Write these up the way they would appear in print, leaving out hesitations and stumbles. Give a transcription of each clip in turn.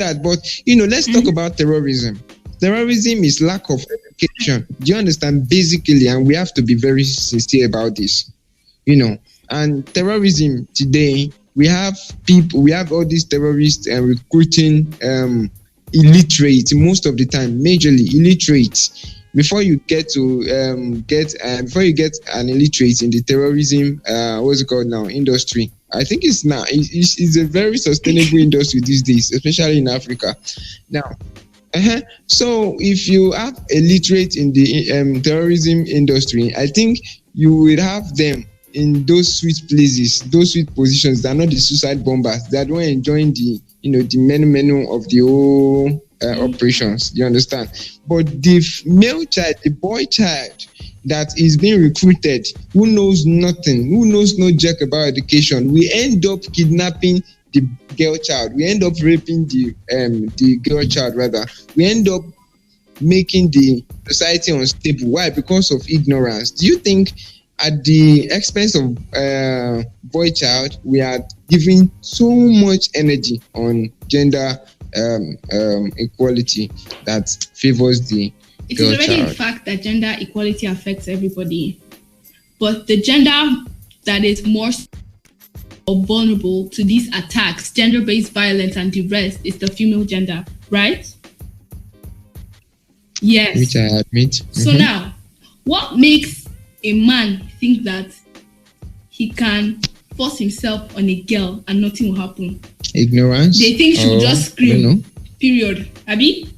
that. But let's talk about terrorism. Terrorism is lack of education. Do you understand? Basically, and we have to be very sincere about this. And terrorism today, we have all these terrorists and recruiting illiterate most of the time, majorly illiterate. Before you get an illiterate in the terrorism, what's it called now? Industry. I think it's a very sustainable industry these days, especially in Africa. Now, so if you have illiterate in the terrorism industry, I think you will have them in those sweet places, those sweet positions. They're not the suicide bombers. They don't enjoy the menu of the whole operations. You understand? But the male child, the boy child that is being recruited, who knows nothing, who knows no jack about education, we end up kidnapping the girl child. We end up raping the girl child rather. We end up making the society unstable. Why? Because of ignorance. Do you think at the expense of boy child, we are giving so much energy on gender equality that favors the it girl is already child? a fact that gender equality affects everybody, but the gender that is more vulnerable to these attacks, gender-based violence and the rest, is the female gender, right? Yes. Which I admit. So now, what makes a man think that he can force himself on a girl and nothing will happen? Ignorance. They think she will just scream. I Period. Abi?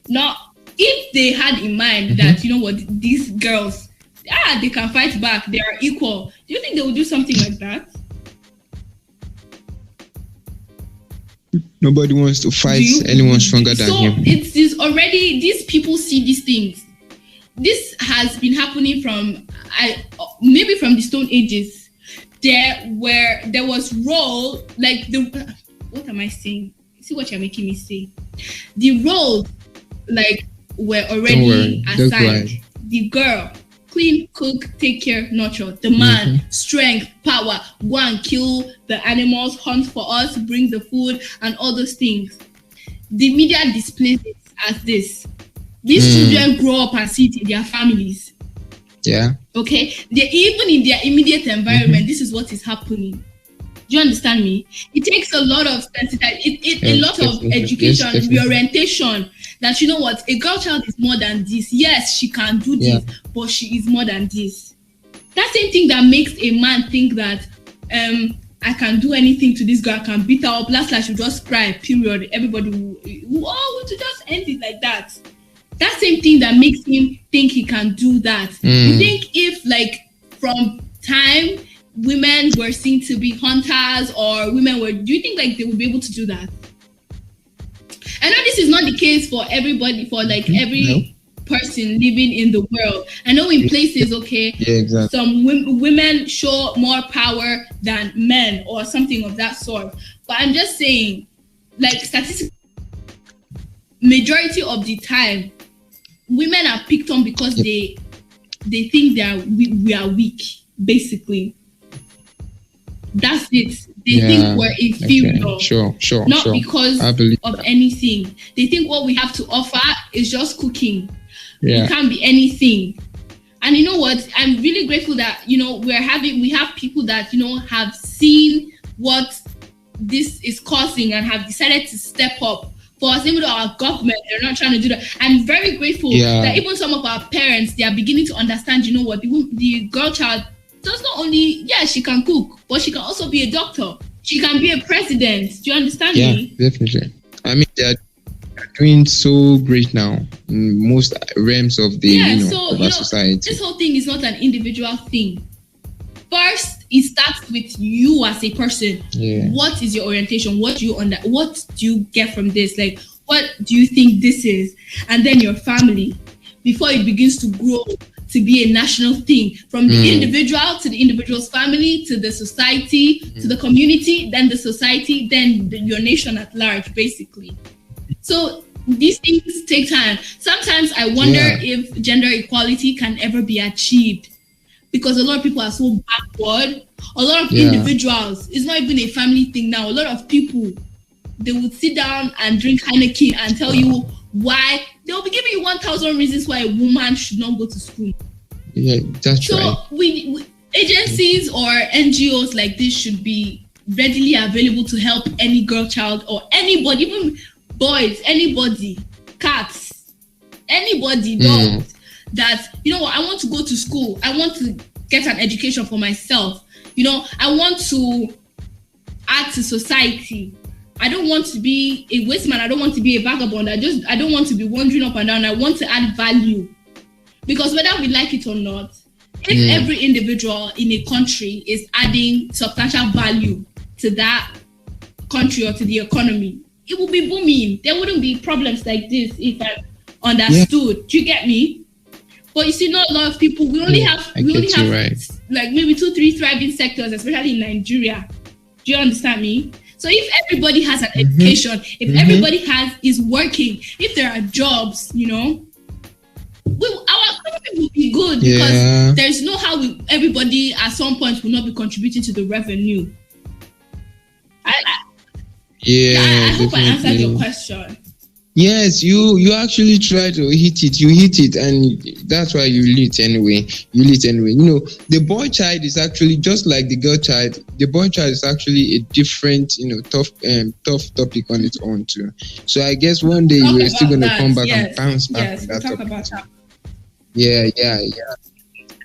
Now, if they had in mind that, these girls, they can fight back, they are equal, do you think they would do something like that? Nobody wants to fight anyone stronger than him. So it is already, these people see these things. This has been happening from, maybe from the Stone Ages. There was role, like what am I saying? See what you're making me say. The roles, like, were already assigned. The girl, clean, cook, take care, nurture. The man, strength, power, go and kill the animals, hunt for us, bring the food, and all those things. The media displays it as this. These children grow up and see it in their families. Yeah. Okay? Even in their immediate environment, this is what is happening. Do you understand me? It takes a lot of sensitivity, a lot of education, reorientation, that a girl child is more than this. Yes, she can do this, but she is more than this. That same thing that makes a man think that I can do anything to this girl, I can beat her up, last she'll just cry, period. Everybody will just end it like that. That same thing that makes him think he can do that. You think if, from time women were seen to be hunters, or do you think they would be able to do that? I know this is not the case for everybody, for every person living in the world. I know in places, some women show more power than men or something of that sort. But I'm just saying, statistically, majority of the time, women are picked on because they think we are weak, basically. That's it. They think we're inferior. Okay. Sure. Not because of anything. They think what we have to offer is just cooking. It can't be anything. And you know what? I'm really grateful that, we have people that, have seen what this is causing and have decided to step up for us. Even though our government, they're not trying to do that. I'm very grateful that even some of our parents, they are beginning to understand, the girl child does not only, she can cook, but she can also be a doctor. She can be a president. Do you understand me? Yeah, definitely. I mean, they're doing so great now in most realms of the of our society. This whole thing is not an individual thing. First, it starts with you as a person. Yeah. What is your orientation? What do you get from this? What do you think this is? And then your family, before it begins to grow to be a national thing, from the individual to the individual's family, to the society, to the community, then the society, then your nation at large, basically. So these things take time. Sometimes I wonder if gender equality can ever be achieved, because a lot of people are so backward. A lot of individuals, it's not even a family thing now. A lot of people, they would sit down and drink Heineken and tell you why. They'll be giving you 1,000 reasons why a woman should not go to school. Yeah, that's right. So we agencies or NGOs like this should be readily available to help any girl child or anybody, even boys, anybody, cats, anybody, dogs, that, you know what, I want to go to school. I want to get an education for myself. You know, I want to add to society. I don't want to be a waste man. I don't want to be a vagabond. I don't want to be wandering up and down. I want to add value. Because whether we like it or not, if every individual in a country is adding substantial value to that country or to the economy, it will be booming. There wouldn't be problems like this if I understood. Yeah. Do you get me? But you see, not a lot of people. We only have like maybe 2-3 thriving sectors, especially in Nigeria. Do you understand me? So if everybody has an education, if everybody is working, if there are jobs, you know, our economy will be good because there's no how everybody at some point will not be contributing to the revenue. I hope I answered your question. Yes, you actually try to hit it. You hit it, and that's why you lit anyway. You know, the boy child is actually just like the girl child. The boy child is actually a different, you know, tough topic on its own too. So I guess one day we're still going to come back and bounce back on that topic. About that. Yeah.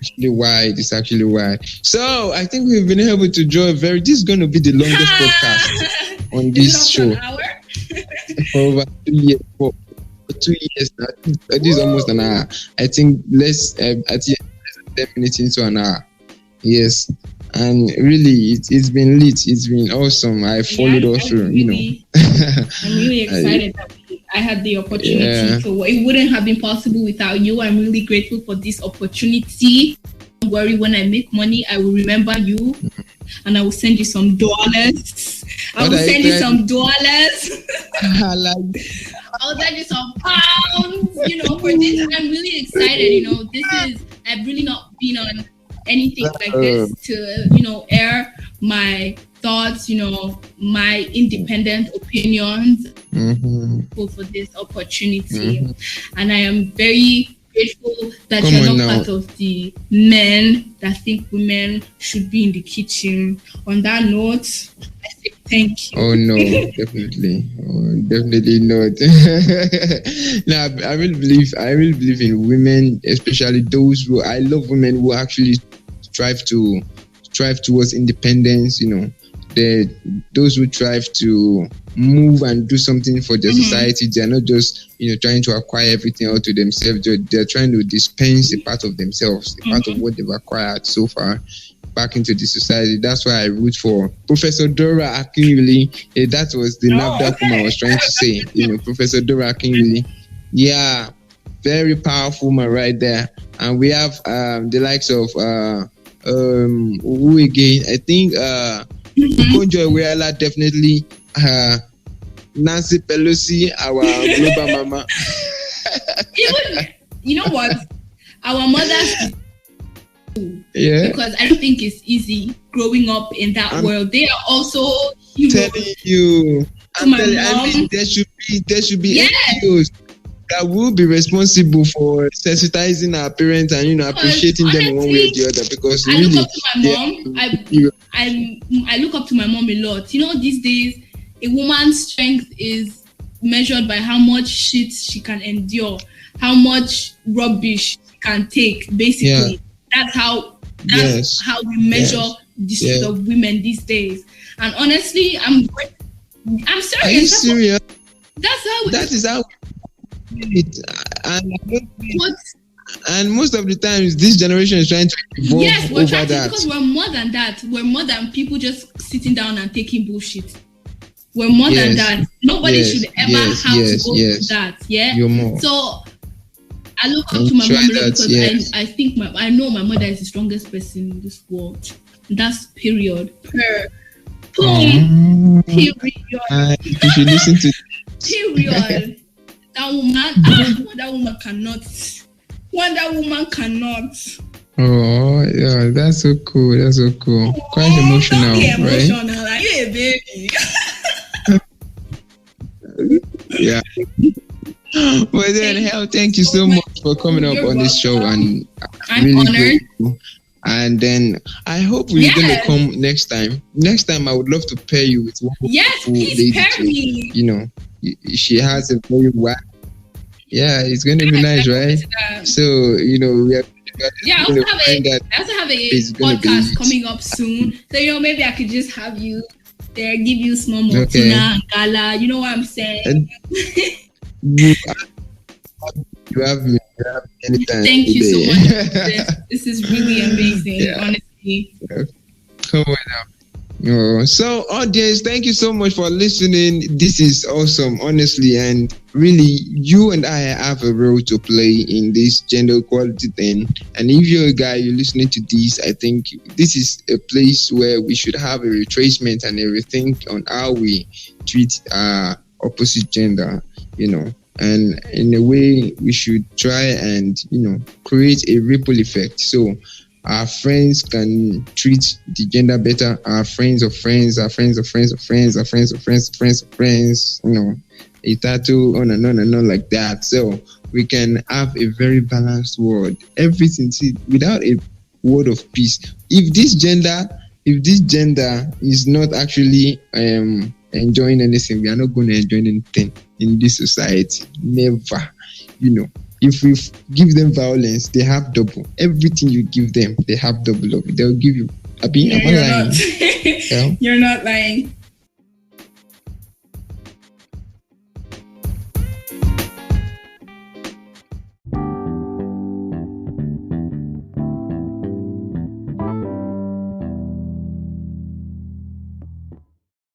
It's actually wide. So I think we've been able to draw this is going to be the longest podcast on this show. An hour? For over 2 years. For 2 years now. This is almost an hour. I think less at 10 minutes into an hour. Yes. And really, it's been lit. It's been awesome. I followed all through, you know. I'm really excited that I had the opportunity. So it wouldn't have been possible without you. I'm really grateful for this opportunity. Don't worry, when I make money, I will remember you. And I will send you some dollars. I will send you some pounds, you know, for this. I'm really excited, you know. I've really not been on anything like this to, you know, air my thoughts, you know, my independent opinions for this opportunity. And I am very grateful that you're not part of the men that think women should be in the kitchen. On that note, I say thank you. Oh no, definitely. Definitely not. No, I really believe in women, especially those who I love women who actually strive towards independence, you know. Those who strive to move and do something for their society. They're not just, you know, trying to acquire everything all to themselves. They're trying to dispense a part of themselves, a part of what they've acquired so far back into the society. That's why I root for Professor Dora Akinyuli. That was the NAFDAC I was trying to say. You know, Professor Dora Akinyuli. Yeah, very powerful woman right there. And we have the likes of who again? I think Konjo Iweala, definitely. Nancy Pelosi, our global mama. Even, you know what? Our mothers, because I don't think it's easy growing up in that world. They are also heroes. Telling you, I mean, there should be NGOs that will be responsible for sensitizing our parents and, you know, appreciating them in one way or the other. Because I look up to my mom. I look up to my mom a lot. You know, these days, a woman's strength is measured by how much shit she can endure, how much rubbish she can take. Basically, that's how we measure the strength of women these days. And honestly, I'm serious. Are you serious? That is how it. And most of the times, this generation is trying to evolve. Yes, we're trying to, because we're more than that. We're more than people just sitting down and taking bullshit. We're more than that. Nobody should ever have to go through that. Yeah. You're more. So I look up to my mom because I think I know my mother is the strongest person in this world. That's period. Period. You should listen to period. That woman cannot. Wonder Woman cannot. Oh, yeah, that's so cool. That's so cool. Quite emotional, right? Like, yeah, baby. Yeah. But then, hell, thank you so much for coming up on this show, and I'm really honored. grateful. And then I hope we're gonna come next time. Next time, I would love to pair you with one please pair me. You know, she has a very wide. Yeah, it's gonna be nice, right? So we have. I also have a podcast coming up soon. So maybe I could just have you there, give you small Mortina and Gala. You know what I'm saying? You have me anytime. Thank you so much. This is really amazing, honestly. Come on now. So, audience, thank you so much for listening. This is awesome, honestly, and really, you and I have a role to play in this gender equality thing. And if you're a guy, you're listening to this, I think this is a place where we should have a retracement and a rethink on how we treat our opposite gender, and in a way we should try and create a ripple effect so our friends can treat the gender better, our friends of friends, our friends of friends of friends, our friends of friends of friends of friends, a tattoo on and on like that, so we can have a very balanced world. Everything, without a word of peace, if this gender is not actually enjoying anything, we are not going to enjoy anything in this society. Never. If we give them violence, they have double. Everything you give them, they have double of it. They'll give you. You're not lying. You're not lying.